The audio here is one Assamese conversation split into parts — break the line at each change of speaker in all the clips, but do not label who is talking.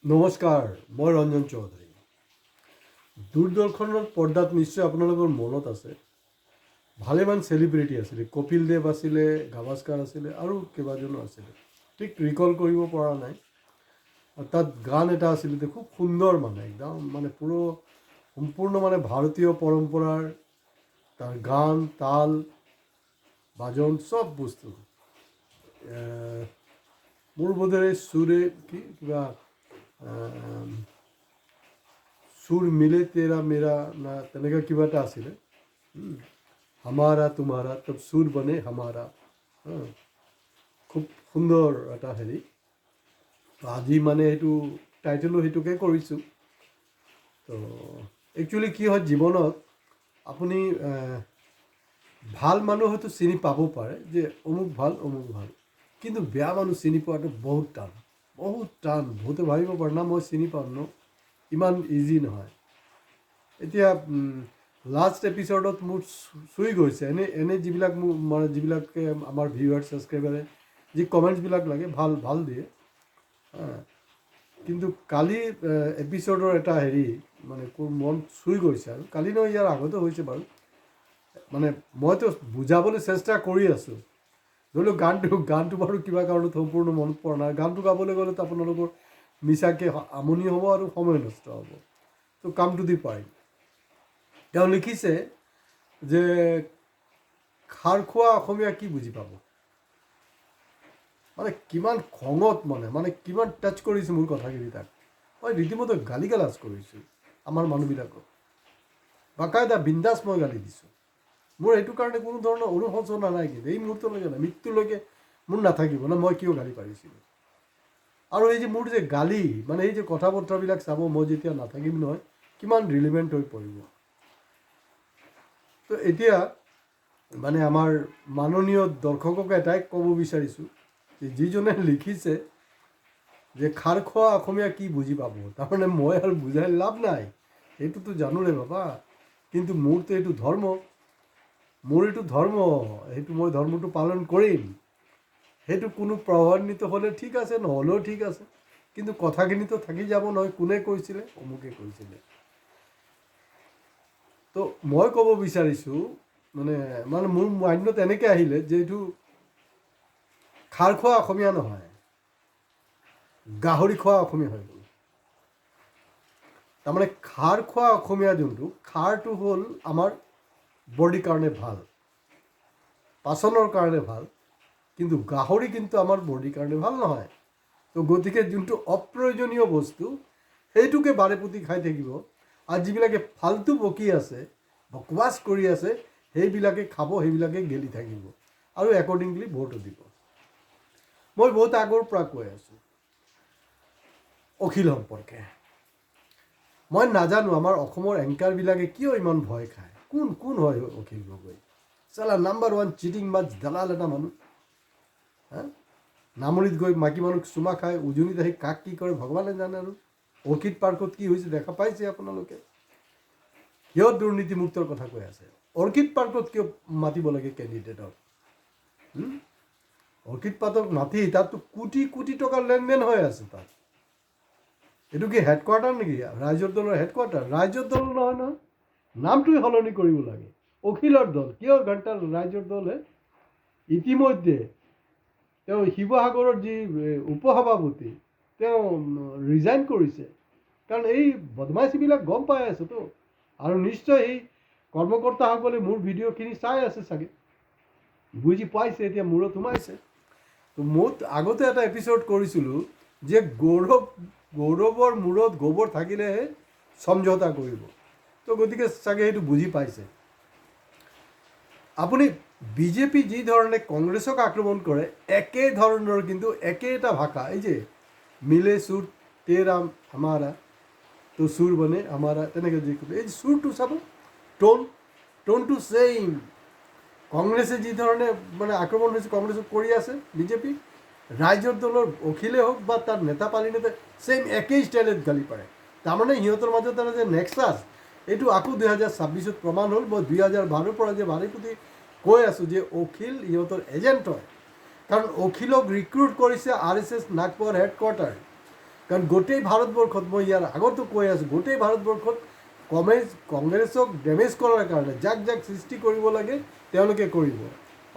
নমস্কাৰ, মই ৰঞ্জন চৌধুৰী। দূৰদৰ্শনৰ পৰ্দাত নিশ্চয় আপোনালোকৰ মনত আছে ভালেমান চেলিব্ৰিটি আছিলে। কপিল দেৱ আছিলে, গাভাস্কাৰ আছিলে আৰু কেইবাজনো আছিলে, ঠিক ৰিকল কৰিব পৰা নাই। আৰু তাত গান এটা আছিলে খুব সুন্দৰ, একদম সম্পূৰ্ণ ভাৰতীয় পৰম্পৰাৰ তাৰ গান, তাল, বাজন চব বস্তু। মোৰ বোধেৰে সুৰে কিবা সুৰ মিলে তেৰা মেৰা না তেনেকুৱা কিবা এটা আছিলে। হামাৰা তোমাৰা তব সুৰ বনে হামাৰা। খুব সুন্দৰ এটা হেৰি। আজি সেইটো টাইটেলো সেইটোকে কৰিছোঁ। তো একচুৱেলি কি হয়, জীৱনত আপুনি ভাল মানুহ হয়তো চিনি পাব পাৰে যে অমুক ভাল অমুক ভাল, কিন্তু বেয়া মানুহ চিনি পোৱাটো বহুত টান, বহুত টান। বহুতে ভাবিব পাৰে না মই চিনি পাম ন, ইমান ইজি নহয়। এতিয়া লাষ্ট এপিছ'ডত মোৰ চুই গৈছে এনে যিবিলাক যিবিলাকে আমাৰ ভিউৱাৰ্ছ ছাবস্ক্ৰাইবাৰে যি কমেণ্টছবিলাক লাগে ভাল ভাল দিয়ে। কিন্তু কালি এপিছ'ডৰ এটা হেৰি মন চুই গৈছে। আৰু কালি নহয়, ইয়াৰ আগতে হৈছে বাৰু। মইতো বুজাবলৈ চেষ্টা কৰি আছোঁ। ধৰি লওক গানটো বাৰু কিবা কাৰণত সম্পূৰ্ণ মনত পৰা নাই। গানটো গাবলৈ গ'লেতো আপোনালোকৰ মিছাকৈ আমনি হ'ব আৰু সময় নষ্ট হ'ব। তো কাম টু দি পইণ্ট। তেওঁ লিখিছে যে খাৰ খোৱা অসমীয়া কি বুজি পাব। কিমান খঙত কিমান টাচ কৰিছে মোৰ কথাখিনি। তাক মই ৰীতিমতে গালি গালাজ কৰিছোঁ আমাৰ মানুহবিলাকক, বাকাইদা বিন্দাছ মই গালি দিছোঁ। মোৰ এইটো কাৰণে কোনো ধৰণৰ অনুশোচনা নাই, কিন্তু এই মুহূৰ্তলৈকে নাই, মৃত্যুলৈকে মোৰ নাথাকিব না মই কিয় গালি পাৰিছিলোঁ। আৰু এই যে মোৰ যে গালি এই যে কথা বতৰাবিলাক চাব, মই যেতিয়া নাথাকিম নহয় কিমান ৰিলিভেণ্ট হৈ পৰিব। তো এতিয়া আমাৰ মাননীয় দৰ্শকক এটাই ক'ব বিচাৰিছোঁ যে যিজনে লিখিছে যে খাৰ খোৱা অসমীয়া কি বুজি পাব, তাৰমানে মই আৰু বুজাই লাভ নাই, সেইটোতো জানোৰে বাবা। কিন্তু মোৰতো এইটো ধৰ্ম, সেইটো মই ধৰ্মটো পালন কৰিম। সেইটো কোনো প্ৰভাৱান্বিত হ'লে ঠিক আছে, নহ'লেও ঠিক আছে, কিন্তু কথাখিনিতো থাকি যাব নহয়। কোনে কৈছিলে, অমুকে কৈছিলে। তো মই ক'ব বিচাৰিছোঁ মোৰ মাইণ্ডত এনেকৈ আহিলে যে এইটো খাৰ খোৱা অসমীয়া নহয়, গাহৰি খোৱা অসমীয়া হৈ গ'ল। তাৰমানে খাৰ খোৱা অসমীয়া যোনটো, খাৰটো হ'ল আমাৰ বডিৰ কাৰণে ভাল, পাচনৰ কাৰণে ভাল, কিন্তু গাহৰি কিন্তু আমাৰ বডিৰ কাৰণে ভাল নহয়। তো গতিকে যোনটো অপ্ৰয়োজনীয় বস্তু সেইটোকে বাৰে প্ৰতি খাই থাকিব, আৰু যিবিলাকে ফাল্টু বকি আছে, বকৱাছ কৰি আছে, সেইবিলাকে খাব, সেইবিলাকে গেলি থাকিব আৰু একৰ্ডিংলি ভোটো দিব। মই বহুত আগৰ পৰা কৈ আছোঁ অখিল সম্পৰ্কে। মই নাজানো আমাৰ অসমৰ এংকাৰবিলাকে কিয় ইমান ভয় খায়। কোন হয় অখিল গগৈ? চালা নাম্বাৰ 1 চিটিং মাছ দালাল এটা মানুহ। নামৰিত গৈ মাইকী মানুহক চুমা খায়, উজনিত আহি কাক কি কৰে ভগৱানে জানে। আৰু অৰ্কিড পাৰ্কত কি হৈছে দেখা পাইছে আপোনালোকে। কিয় দুৰ্নীতিমুক্তৰ কথা কৈ আছে? অৰ্কিড পাৰ্কত কিয় মাতিব লাগে কেণ্ডিডেটক? অৰ্কিড পাৰ্কত মাতি তাততো কোটি কোটি টকাৰ লেনদেন হৈ আছে। তাত এইটো কি হেডকোৱাৰ্টাৰ নেকি? ৰাইজৰ দলৰ হেডকোৱাৰ্টাৰ? ৰাইজৰ দল নহয় নহয়, নামটোৱে সলনি কৰিব লাগে, অখিলৰ দল। কিয় ঘণ্টাৰ ৰাইজৰ দলে ইতিমধ্যে তেওঁ শিৱসাগৰৰ যি উপসভাপতি তেওঁ ৰিজাইন কৰিছে, কাৰণ এই বদমাইচিবিলাক গম পাই আছেতো। আৰু নিশ্চয় এই কৰ্মকৰ্তাসকলে মোৰ ভিডিঅ'খিনি চাই আছে চাগে, বুজি পাইছে, এতিয়া মূৰত সোমাইছে। তো মই আগতে এটা এপিছ'ড কৰিছিলোঁ যে গৌৰৱৰ মূৰত গোবৰ থাকিলেহে সমঝোতা কৰিব। তো গতিকে চাগে সেইটো বুজি পাইছে। আপুনি বিজেপি যি ধৰণে কংগ্ৰেছক আক্ৰমণ কৰে, একে ধৰণৰ কিন্তু একেটা ভাষা, এই যে মিলে সুৰ তেৰা হামাৰা তো সুৰ বনে হামাৰা, তেনেকৈ যি এই সুৰটো চাব, টোনটো ছেইম। কংগ্ৰেছে যি ধৰণে আক্ৰমণ হৈছে কংগ্ৰেছক কৰি আছে বিজেপি, ৰাইজৰ দলৰ অখিলে হওক বা তাৰ নেতা পালিনেতা ছেইম একেই ষ্টাইলত গালি পাৰে। তাৰমানে সিহঁতৰ মাজত এটা যে নেক্সাছ, এইটো আকৌ 2026 প্ৰমাণ হ'ল। মই 2012 পৰা যে বাৰে প্ৰতি কৈ আছোঁ যে অখিল ইহঁতৰ এজেণ্ট হয়, কাৰণ অখিলক ৰিক্ৰুট কৰিছে RSS নাগপুৰ হেডকোৱাৰ্টাৰ। কাৰণ গোটেই ভাৰতবৰ্ষত মই ইয়াৰ আগতো কৈ আছোঁ, গোটেই ভাৰতবৰ্ষত কংগ্ৰেছক ডেমেজ কৰাৰ কাৰণে যাক যাক সৃষ্টি কৰিব লাগে তেওঁলোকে কৰিব।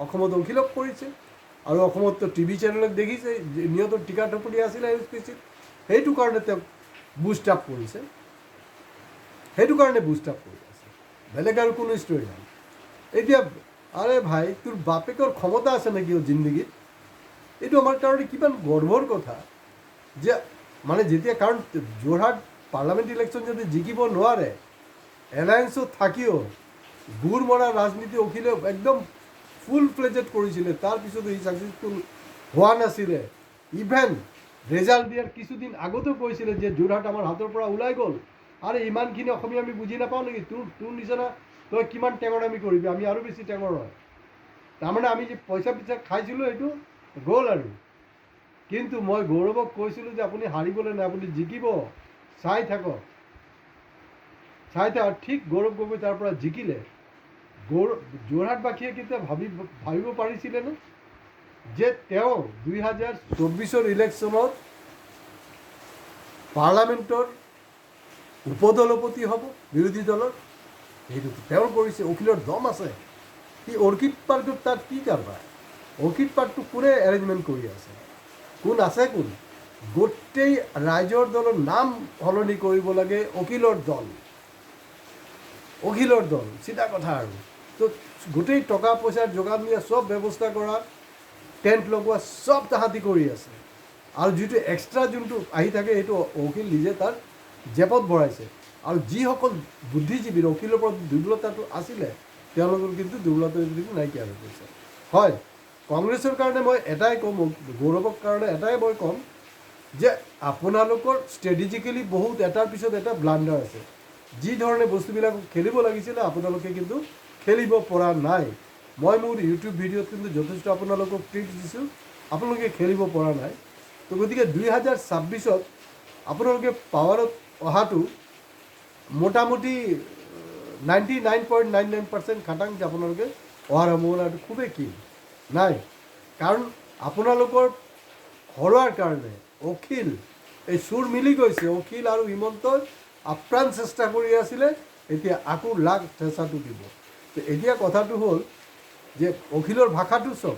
অসমত অখিলক কৰিছে, আৰু অসমততো টিভি চেনেলক দেখিছে নিহতৰ টিকা টপলি আছিলে এম এছ পি চিত, সেইটো কাৰণে তেওঁক বুষ্ট আপ কৰিছে, সেইটো কাৰণে বুষ্ট আপ কৰি আছে, বেলেগ আৰু কোনো ষ্টৰি নাই। এতিয়া আৰে ভাই, তোৰ বাপেকৰ ক্ষমতা আছে নেকি জিন্দগীত? এইটো আমাৰ কাৰণে কিমান গৰ্বৰ কথা যে মানে যেতিয়া, কাৰণ যোৰহাট পাৰ্লামেণ্ট ইলেকশ্যন যদি জিকিব নোৱাৰে, এলায়েন্সত থাকিও গুৰ মৰা ৰাজনীতি অখিলে একদম ফুল ফ্লেজেড কৰিছিলে, তাৰপিছতো সি ছাকচেছফুল হোৱা নাছিলে। ইভেন ৰেজাল্ট দিয়াৰ কিছুদিন আগতো কৈছিলে যে যোৰহাট আমাৰ হাতৰ পৰা ওলাই গ'ল, আৰে ইমানখিনি অসমীয়া আমি বুজি নাপাওঁ নেকি? তোৰ নিচিনা তই কিমান টেঙৰামি কৰিবি, আমি আৰু বেছি টেঙৰ হয়। তাৰমানে আমি যে পইচা খাইছিলোঁ সেইটো গ'ল আৰু। কিন্তু মই গৌৰৱক কৈছিলোঁ যে আপুনি হাৰিবলৈ নাই, আপুনি জিকিব, চাই থাকক। ঠিক গৌৰৱ গগৈ তাৰ পৰা জিকিলে। যোৰহাটবাসীয়ে কেতিয়া ভাবিব পাৰিছিলেনে যে তেওঁ 2024 ইলেকশ্যনত পাৰ্লামেণ্টৰ উপদলপতি হ'ব বিৰোধী দলৰ? সেইটোতো তেওঁ কৰিছে। অখিলৰ দম আছে। সি অৰ্কিড পাৰ্কত তাত কি কাৰবাৰ? অৰ্কিড পাৰ্কটো কোনে এৰেঞ্জমেণ্ট কৰি আছে? কোন আছে কোন? গোটেই ৰাইজৰ দলৰ নাম সলনি কৰিব লাগে অখিলৰ দল, অখিলৰ দল, চিধা কথা আৰু। তো গোটেই টকা পইচাৰ যোগান দিয়া, চব ব্যৱস্থা কৰা, টেণ্ট লগোৱা, চব তাহাঁতি কৰি আছে। আৰু যিটো এক্সট্ৰা যোনটো আহি থাকে সেইটো অখিল নিজে তাৰ জেপত ভৰাইছে। আৰু যিসকল বুদ্ধিজীৱীৰ অখিলৰ পৰা দুৰ্বলতাটো আছিলে, তেওঁলোকৰ কিন্তু দুৰ্বলতাটো নাইকিয়া হৈ গৈছে। হয়, কংগ্ৰেছৰ কাৰণে মই এটাই ক'ম, গৌৰৱৰ কাৰণে এটাই মই ক'ম যে আপোনালোকৰ ষ্ট্ৰেটেজিকেলি বহুত এটাৰ পিছত এটা ব্লাণ্ডাৰ আছে। যি ধৰণে বস্তুবিলাক খেলিব লাগিছিলে আপোনালোকে কিন্তু খেলিব পৰা নাই। মই মোৰ ইউটিউব ভিডিঅ'ত কিন্তু যথেষ্ট আপোনালোকক ট্ৰিক্স দিছোঁ, আপোনালোকে খেলিব পৰা নাই। তো গতিকে 2026ত আপোনালোকে পাৱাৰত অহাটো মোটামুটি 99.99% খাটাং যে আপোনালোকে অহাৰ সম্ভাৱনাটো খুবেই কম নাই। কাৰণ আপোনালোকৰ হৰোৱাৰ কাৰণে অখিল, এই চুৰ মিলি গৈছে। অখিল আৰু হিমন্তই আপ্ৰাণ চেষ্টা কৰি আছিলে, এতিয়া আকৌ লাগ চেষ্টাটো দিব। তো এতিয়া কথাটো হ'ল যে অখিলৰ ভাষাটো চব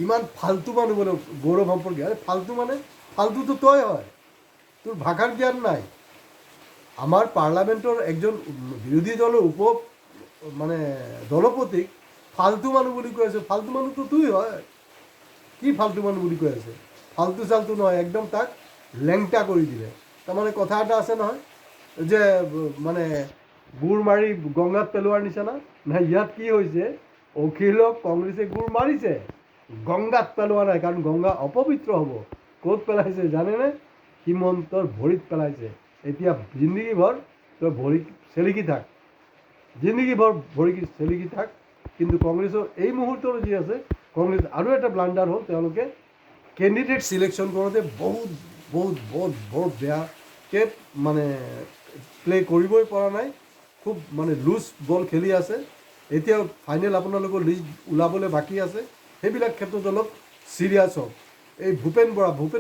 ইমান ফাল্টু মানুহ বোলে গৌৰৱ সম্পৰ্কীয়। আৰে ফাল্টু মানে ফাল্টুটো তই হয়, তোৰ ভাষাৰ জ্ঞান নাই। আমাৰ পাৰ্লামেণ্টৰ একজন বিৰোধী দলৰ মানে দলপতিক ফাল্টু মানুহ বুলি কৈ আছে। ফাল্টু মানুহটো তুই হয়। কি ফাল্টু মানুহ বুলি কৈ আছে? ফাল্টু চাল্টু নহয়, একদম তাক লেংটা কৰি দিলে। তাৰমানে কথা এটা আছে নহয় যে মানে গুৰ মাৰি গংগাত পেলোৱাৰ নিচিনা। নাই, ইয়াত কি হৈছে, অখিলক কংগ্ৰেছে গুৰ মাৰিছে, গংগাত পেলোৱা নাই, কাৰণ গংগা অপবিত্ৰ হ'ব। ক'ত পেলাইছে জানেনে? হিমন্তৰ ভৰিত পেলাইছে। এতিয়া জিন্দগীভৰ তই ভৰি চেলিকি থাক, জিন্দগীভৰ ভৰি চেলিকি থাক। কিন্তু কংগ্ৰেছৰ এই মুহূৰ্তৰ যি আছে, কংগ্ৰেছ আৰু এটা ব্লাণ্ডাৰ হ'ল, তেওঁলোকে কেণ্ডিডেট চিলেকশ্যন কৰোঁতে বহুত বহুত বহুত বহুত বেয়াকৈ মানে প্লে কৰিবই পৰা নাই। খুব মানে লুজ বল খেলি আছে। এতিয়াও ফাইনেল আপোনালোকৰ লিষ্ট ওলাবলৈ বাকী আছে। সেইবিলাক ক্ষেত্ৰত অলপ চিৰিয়াছ হওক। এই ভূপেন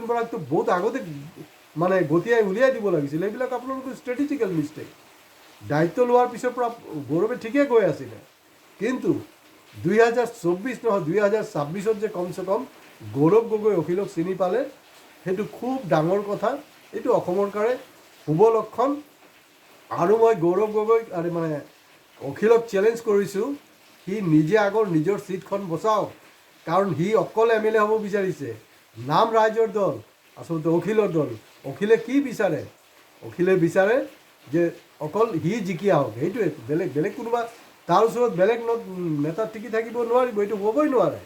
বৰাকতো বহুত আগতে মানে গতিয়াই উলিয়াই দিব লাগিছিল। এইবিলাক আপোনালোকৰ ষ্ট্ৰেটেজিকেল মিষ্টেক। দায়িত্ব লোৱাৰ পিছৰ পৰা গৌৰৱে ঠিকেই গৈ আছিলে, কিন্তু 2024 নহয় 2026ত যে কমচে কম গৌৰৱ গগৈ অখিলক চিনি পালে, সেইটো খুব ডাঙৰ কথা। এইটো অসমৰ কাৰণে শুভ লক্ষণ। আৰু মই গৌৰৱ গগৈক মানে অখিলক চেলেঞ্জ কৰিছোঁ, সি নিজে আগৰ নিজৰ ছিটখন বচাওক। কাৰণ সি অকল MLA হ'ব বিচাৰিছে, নাম ৰাইজৰ দল, আচলতে অখিলৰ দল। অখিলে কি বিচাৰে? অখিলে বিচাৰে যে অকল সি জিকি আহক, সেইটোৱে। বেলেগ কোনোবা তাৰ ওচৰত বেলেগ নেতা টিকি থাকিব নোৱাৰিব, এইটো হ'বই নোৱাৰে।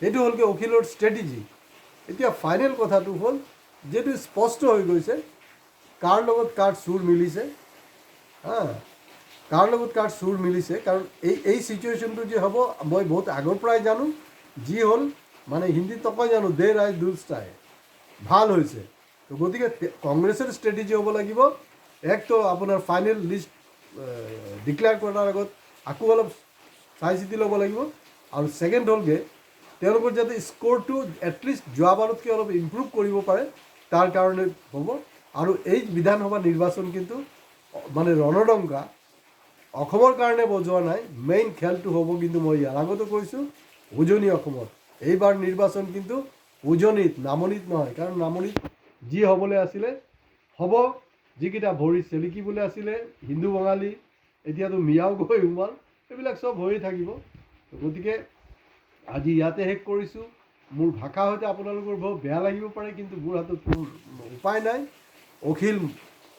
এইটো হ'ল কি অখিলৰ ষ্ট্ৰেটেজি। এতিয়া ফাইনেল কথাটো হ'ল যিটো স্পষ্ট হৈ গৈছে, কাৰ লগত কাৰ চুৰ মিলিছে, কাৰ লগত কাৰ চুৰ মিলিছে। কাৰণ এই চিটুৱেশ্যনটো যে হ'ব, মই বহুত আগৰ পৰাই জানো। যি হ'ল মানে হিন্দীত নকয় জানো, দে ৰাইজ দুষ্টাই, ভাল হৈছে। তো গতিকে কংগ্ৰেছৰ ষ্ট্ৰেটেজি হ'ব লাগিব, একতো আপোনাৰ ফাইনেল লিষ্ট ডিক্লেয়াৰ কৰাৰ আগত আকৌ অলপ চাই চিতি ল'ব লাগিব। আৰু ছেকেণ্ড হ'লগৈ তেওঁলোকৰ যাতে স্ক'ৰটো এটলিষ্ট যোৱাবাৰতকৈ অলপ ইম্প্ৰুভ কৰিব পাৰে, তাৰ কাৰণে হ'ব। আৰু এই বিধানসভা নিৰ্বাচন কিন্তু মানে ৰণডংকা অসমৰ কাৰণে বজোৱা নাই, মেইন খেলটো হ'ব কিন্তু মই ইয়াৰ আগতো কৈছোঁ উজনি অসমত। এইবাৰ নিৰ্বাচন কিন্তু উজনিত, নামনিত নহয়। কাৰণ নামনিত যি হ'বলৈ আছিলে হ'ব, যিকেইটা ভৰি চেলিকিবলৈ আছিলে হিন্দু বঙালী, এতিয়াতো মিয়াও গৈ সোমাল, এইবিলাক চব হৈয়ে থাকিব। গতিকে আজি ইয়াতে শেষ কৰিছোঁ। মোৰ ভাষা হয়তো আপোনালোকৰ বৰ বেয়া লাগিব পাৰে, কিন্তু মোৰ হাতত কোনো উপায় নাই। অখিল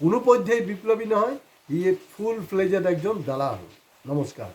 কোনো পধ্যেই বিপ্লৱী নহয়, ই ফুল ফ্লেজেড একজন দালাল। নমস্কাৰ।